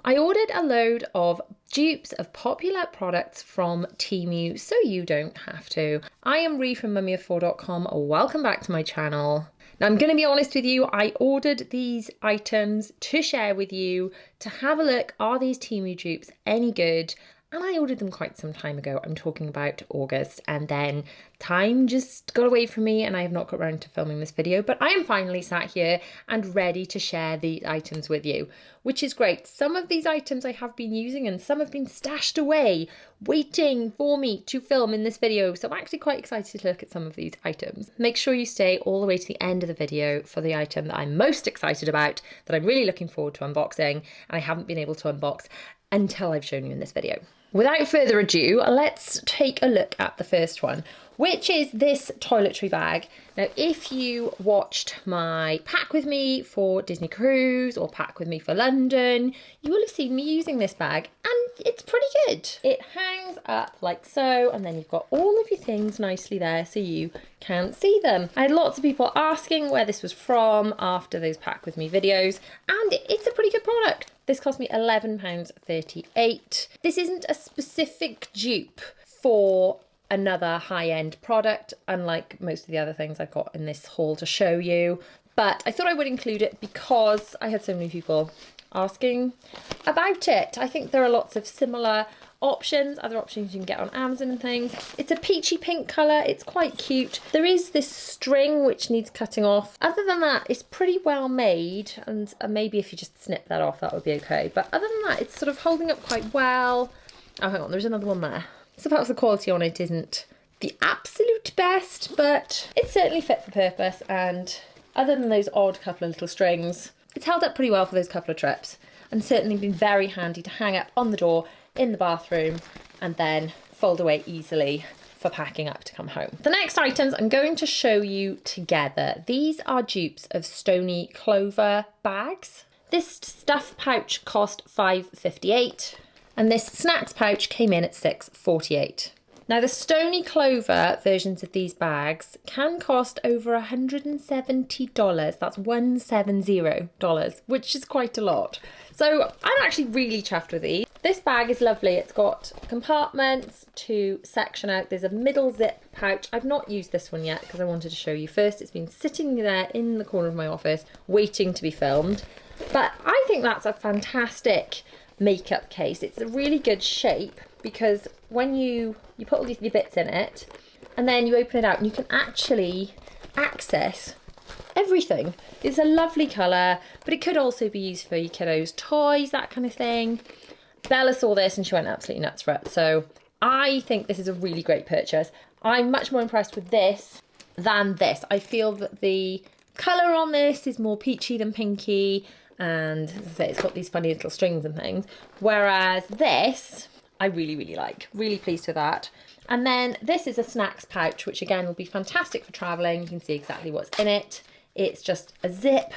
I ordered a load of dupes of popular products from Temu so you don't have to. I am Ree from mummyof4.com. Welcome back to my channel. Now I'm going to be honest with you, I ordered these items to share with you, to have a look, are these Temu dupes any good? And I ordered them quite some time ago. I'm talking about August, and then time just got away from me and I have not got around to filming this video, but I am finally sat here and ready to share the items with you, which is great. Some of these items I have been using and some have been stashed away, waiting for me to film in this video. So I'm actually quite excited to look at some of these items. Make sure you stay all the way to the end of the video for the item that I'm most excited about, that I'm really looking forward to unboxing, and I haven't been able to unbox until I've shown you in this video. Without further ado, let's take a look at the first one, which is this toiletry bag. Now, if you watched my pack with me for Disney Cruise or pack with me for London, you will have seen me using this bag and it's pretty good. It hangs up like so, and then you've got all of your things nicely there so you can't see them. I had lots of people asking where this was from after those pack with me videos, and it's a pretty good product. This cost me £11.38. This isn't a specific dupe for another high-end product, unlike most of the other things I've got in this haul to show you. But I thought I would include it because I had so many people asking about it. I think there are lots of similar options, other options you can get on Amazon and things. It's a peachy pink colour, it's quite cute. There is this string which needs cutting off. Other than that, it's pretty well made, and maybe if you just snip that off, that would be okay. But other than that, it's sort of holding up quite well. Oh, hang on, there's another one there. So perhaps the quality on it isn't the absolute best, but it's certainly fit for purpose, and other than those odd couple of little strings, it's held up pretty well for those couple of trips, and certainly been very handy to hang up on the door in the bathroom and then fold away easily for packing up to come home. The next items I'm going to show you together. These are dupes of Stoney Clover bags. This stuff pouch cost $5.58 and this snacks pouch came in at $6.48. Now the Stoney Clover versions of these bags can cost over $170. That's $170, which is quite a lot. So I'm actually really chuffed with these. This bag is lovely. It's got compartments to section out. There's a middle zip pouch. I've not used this one yet because I wanted to show you first. It's been sitting there in the corner of my office waiting to be filmed. But I think that's a fantastic makeup case. It's a really good shape because when you put all these bits in it and then you open it out and you can actually access everything. It's a lovely colour, but it could also be used for your kiddos' toys, that kind of thing. Bella saw this and she went absolutely nuts for it. So I think this is a really great purchase. I'm much more impressed with this than this. I feel that the colour on this is more peachy than pinky, and as I say, it's got these funny little strings and things. Whereas this, I really, really like. Really pleased with that. And then this is a snacks pouch, which again will be fantastic for travelling. You can see exactly what's in it. It's just a zip.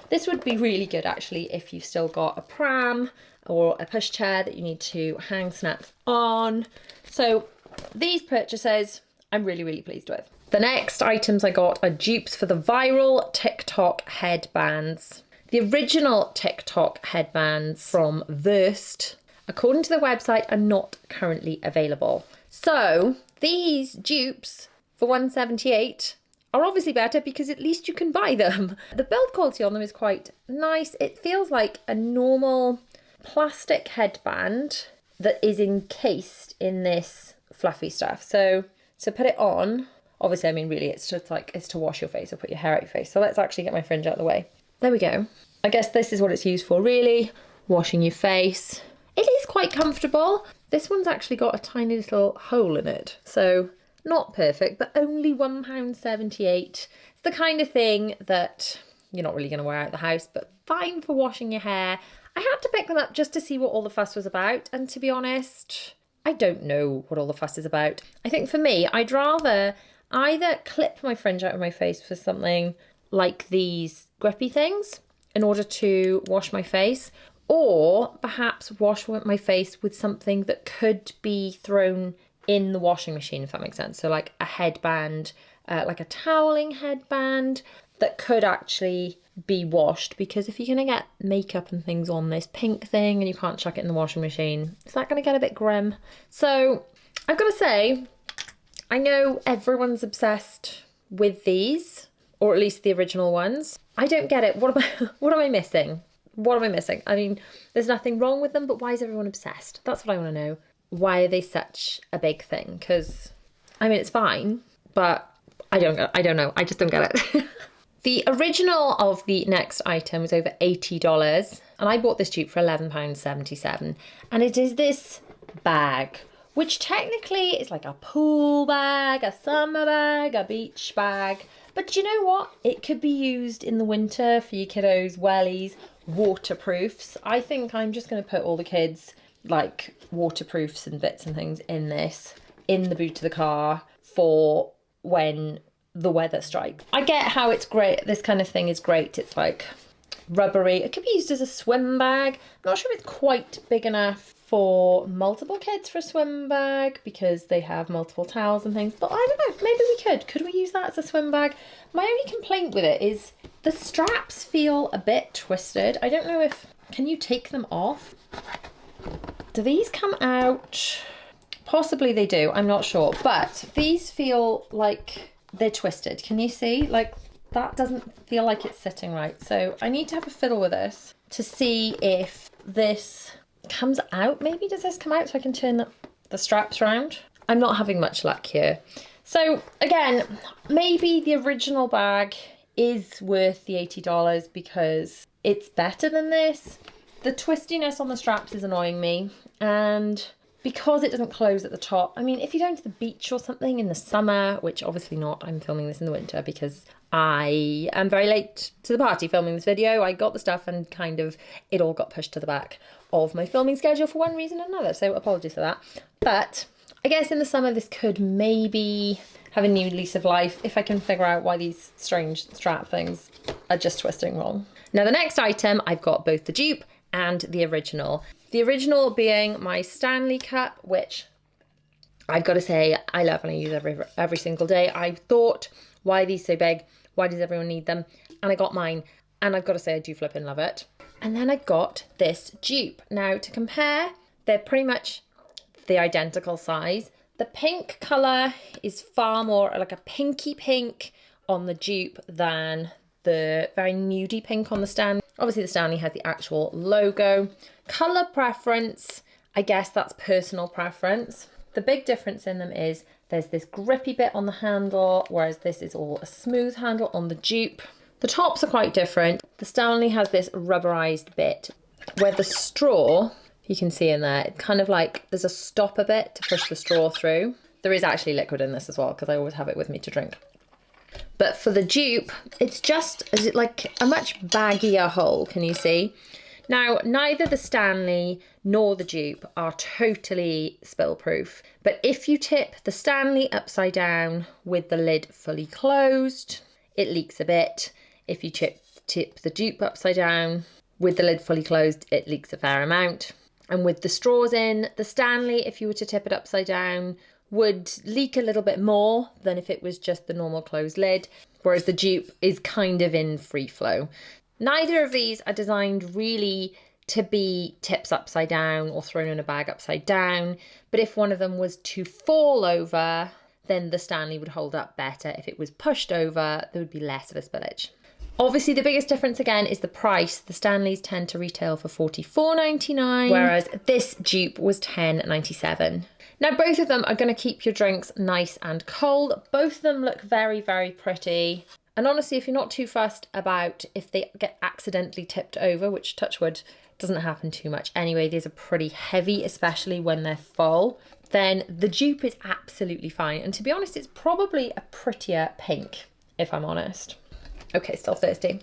This would be really good actually if you've still got a pram or a pushchair that you need to hang snacks on. So these purchases I'm really, really pleased with. The next items I got are dupes for the viral TikTok headbands. The original TikTok headbands from Versed, according to the website, are not currently available. So these dupes for $178 are obviously better because at least you can buy them. The build quality on them is quite nice. It feels like a normal plastic headband that is encased in this fluffy stuff. So to put it on, obviously, I mean, really, it's just like, it's to wash your face or put your hair out your face. So let's actually get my fringe out of the way. There we go. I guess this is what it's used for, really. Washing your face. It is quite comfortable. This one's actually got a tiny little hole in it. So not perfect, but only £1.78. It's the kind of thing that you're not really going to wear out the house, but fine for washing your hair. I had to pick them up just to see what all the fuss was about. And to be honest, I don't know what all the fuss is about. I think for me, I'd rather either clip my fringe out of my face for something like these grippy things in order to wash my face, or perhaps wash my face with something that could be thrown in the washing machine, if that makes sense. So like a headband, like a toweling headband that could actually be washed, because if you're going to get makeup and things on this pink thing and you can't chuck it in the washing machine, is that going to get a bit grim? So I've got to say, I know everyone's obsessed with these, or at least the original ones. I don't get it. What am I missing? What am I missing? I mean, there's nothing wrong with them, but why is everyone obsessed? That's what I want to know. Why are they such a big thing? Because, I mean, it's fine, but I don't know. I just don't get it. The original of the next item was over $80, and I bought this dupe for £11.77, and it is this bag, which technically is like a pool bag, a summer bag, a beach bag. But you know what? It could be used in the winter for your kiddos' wellies, waterproofs. I think I'm just going to put all the kids' like waterproofs and bits and things in this, in the boot of the car for when the weather strikes. I get how it's great. This kind of thing is great. It's like rubbery. It could be used as a swim bag. I'm not sure if it's quite big enough for multiple kids for a swim bag because they have multiple towels and things, but I don't know, maybe we could. Could we use that as a swim bag? My only complaint with it is the straps feel a bit twisted. I don't know if, can you take them off? Do these come out? Possibly they do, I'm not sure, but these feel like they're twisted. Can you see? Like, that doesn't feel like it's sitting right. So I need to have a fiddle with this to see if this comes out. Maybe does this come out so I can turn the straps around? I'm not having much luck here. So again, maybe the original bag is worth the $80 because it's better than this. The twistiness on the straps is annoying me, and because it doesn't close at the top, I mean, if you're going to the beach or something in the summer, which obviously not, I'm filming this in the winter because I am very late to the party filming this video. I got the stuff and kind of it all got pushed to the back of my filming schedule for one reason or another, so apologies for that. But I guess in the summer this could maybe have a new lease of life if I can figure out why these strange strap things are just twisting wrong. Now the next item, I've got both the dupe and the original. The original being my Stanley cup, which I've got to say I love and I use every single day. I thought, why are these so big? Why does everyone need them? And I got mine, and I've got to say I do flip and love it. And then I got this dupe. Now to compare, they're pretty much the identical size. The pink colour is far more like a pinky pink on the dupe than the very nudie pink on the Stanley. Obviously the Stanley has the actual logo. Colour preference, I guess that's personal preference. The big difference in them is there's this grippy bit on the handle, whereas this is all a smooth handle on the dupe. The tops are quite different. The Stanley has this rubberized bit where the straw, you can see in there, it's kind of like there's a stopper bit to push the straw through. There is actually liquid in this as well because I always have it with me to drink. But for the dupe, it's just like a much baggier hole, can you see? Now, neither the Stanley nor the dupe are totally spill proof, but if you tip the Stanley upside down with the lid fully closed, it leaks a bit. If you tip the dupe upside down with the lid fully closed, it leaks a fair amount. And with the straws in, the Stanley, if you were to tip it upside down, would leak a little bit more than if it was just the normal closed lid, whereas the dupe is kind of in free flow. Neither of these are designed really to be tips upside down or thrown in a bag upside down, but if one of them was to fall over, then the Stanley would hold up better. If it was pushed over, there would be less of a spillage. Obviously, the biggest difference again is the price. The Stanleys tend to retail for $44.99, whereas this dupe was $10.97. Now, both of them are going to keep your drinks nice and cold. Both of them look very, very pretty. And honestly, if you're not too fussed about if they get accidentally tipped over, which touch wood doesn't happen too much anyway, these are pretty heavy, especially when they're full, then the dupe is absolutely fine. And to be honest, it's probably a prettier pink, if I'm honest. Okay, still thirsty.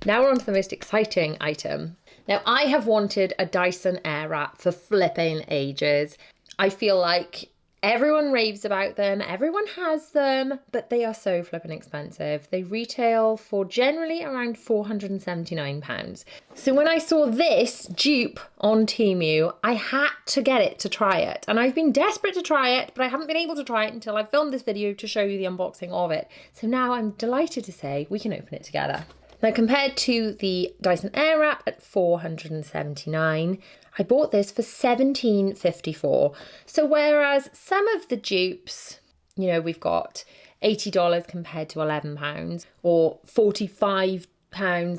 Now we're on to the most exciting item. Now, I have wanted a Dyson Airwrap for flipping ages. I feel like Everyone raves about them, everyone has them, but they are so flippin' expensive. They retail for generally around £479. So when I saw this dupe on Temu, I had to get it to try it. And I've been desperate to try it, but I haven't been able to try it until I filmed this video to show you the unboxing of it. So now I'm delighted to say we can open it together. Now, compared to the Dyson Airwrap at $479, I bought this for $17.54. So whereas some of the dupes, you know, we've got $80 compared to £11, or £45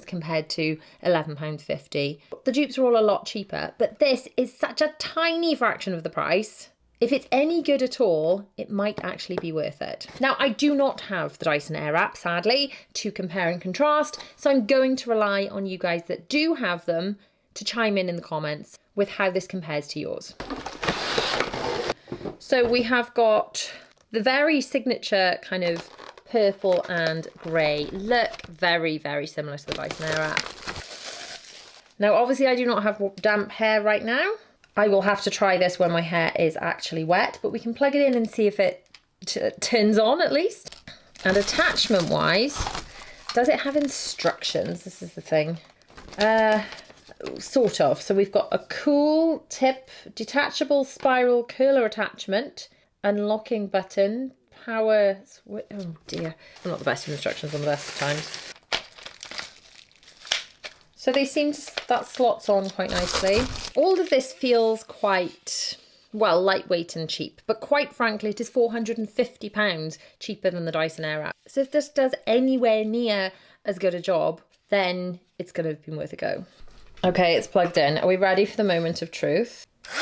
compared to £11.50. The dupes are all a lot cheaper, but this is such a tiny fraction of the price. If it's any good at all, it might actually be worth it. Now, I do not have the Dyson Airwrap, sadly, to compare and contrast, so I'm going to rely on you guys that do have them to chime in the comments with how this compares to yours. So we have got the very signature kind of purple and grey look, very, very similar to the Dyson Airwrap. Now, obviously, I do not have damp hair right now. I will have to try this when my hair is actually wet, but we can plug it in and see if it turns on at least. And attachment wise, does it have instructions? This is the thing. Sort of. So we've got a cool tip, detachable spiral curler attachment, unlocking button, power, oh dear. I'm not the best with instructions on the best of times. So they seem to, that slots on quite nicely. All of this feels quite, well, lightweight and cheap, but quite frankly, it is £450 cheaper than the Dyson Airwrap. So if this does anywhere near as good a job, then it's going to have been worth a go. Okay, it's plugged in. Are we ready for the moment of truth? Oh,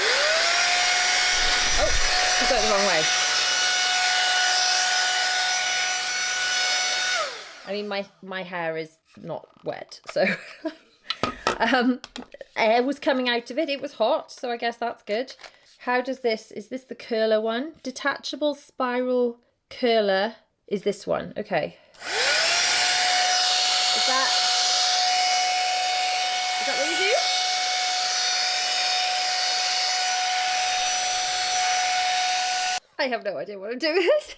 I got it the wrong way. I mean, my hair is not wet, so... air was coming out of it. It was hot, so I guess that's good. How does this, is this the curler one? Detachable spiral curler is this one. Okay. Is that what you do? I have no idea what I'm doing with this.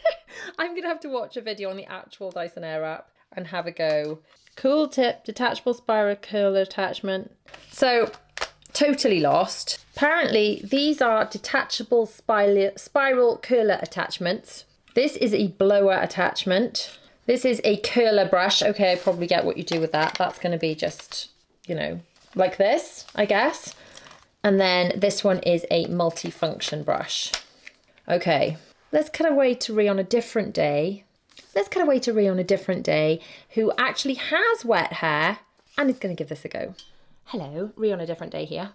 I'm going to have to watch a video on the actual Dyson Airwrap and have a go. Cool tip, detachable spiral curler attachment. So, totally lost. Apparently, these are detachable spiral curler attachments. This is a blower attachment. This is a curler brush. Okay, I probably get what you do with that. That's going to be just, you know, like this, I guess. And then this one is a multi-function brush. Okay, let's cut away to Ree on a different day. Let's cut away to Ree on a different day who actually has wet hair and is going to give this a go. Hello, Ree on a different day here.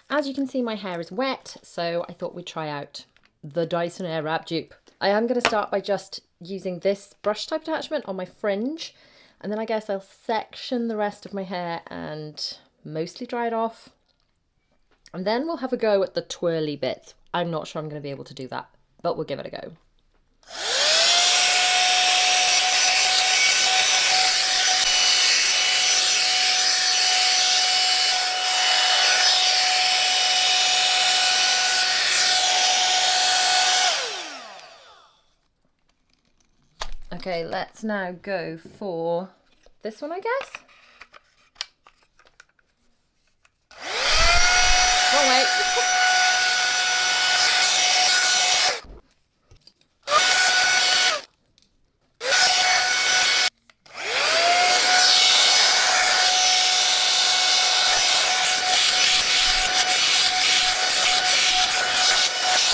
As you can see, my hair is wet, so I thought we'd try out the Dyson Airwrap dupe. I am going to start by just using this brush type attachment on my fringe, and then I guess I'll section the rest of my hair and mostly dry it off. And then we'll have a go at the twirly bits. I'm not sure I'm going to be able to do that, but we'll give it a go. Okay, let's now go for this one, I guess. Wrong way.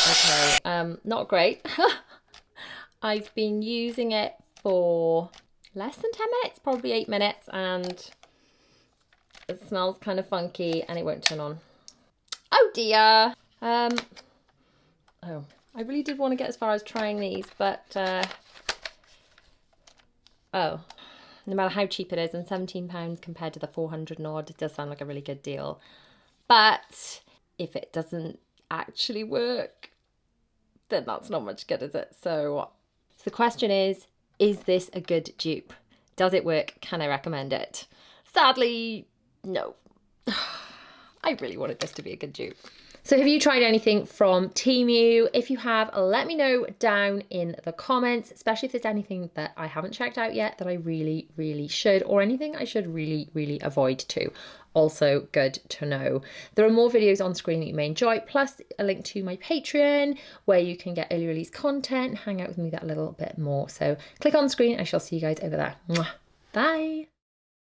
Okay, not great. I've been using it for less than 10 minutes, probably 8 minutes, and it smells kind of funky and it won't turn on. Oh dear. Oh, I really did want to get as far as trying these, but oh, no matter how cheap it is, and £17 compared to the 400 and odd, it does sound like a really good deal. But if it doesn't actually work, then that's not much good, is it? So the question is this a good dupe? Does it work? Can I recommend it? Sadly, no. I really wanted this to be a good dupe. So have you tried anything from Temu? If you have, let me know down in the comments, especially if there's anything that I haven't checked out yet that I really, really should, or anything I should really, really avoid too. Also good to know. There are more videos on screen that you may enjoy, plus a link to my Patreon where you can get early release content, hang out with me that little bit more. So click on screen. I shall see you guys over there. Mwah. Bye.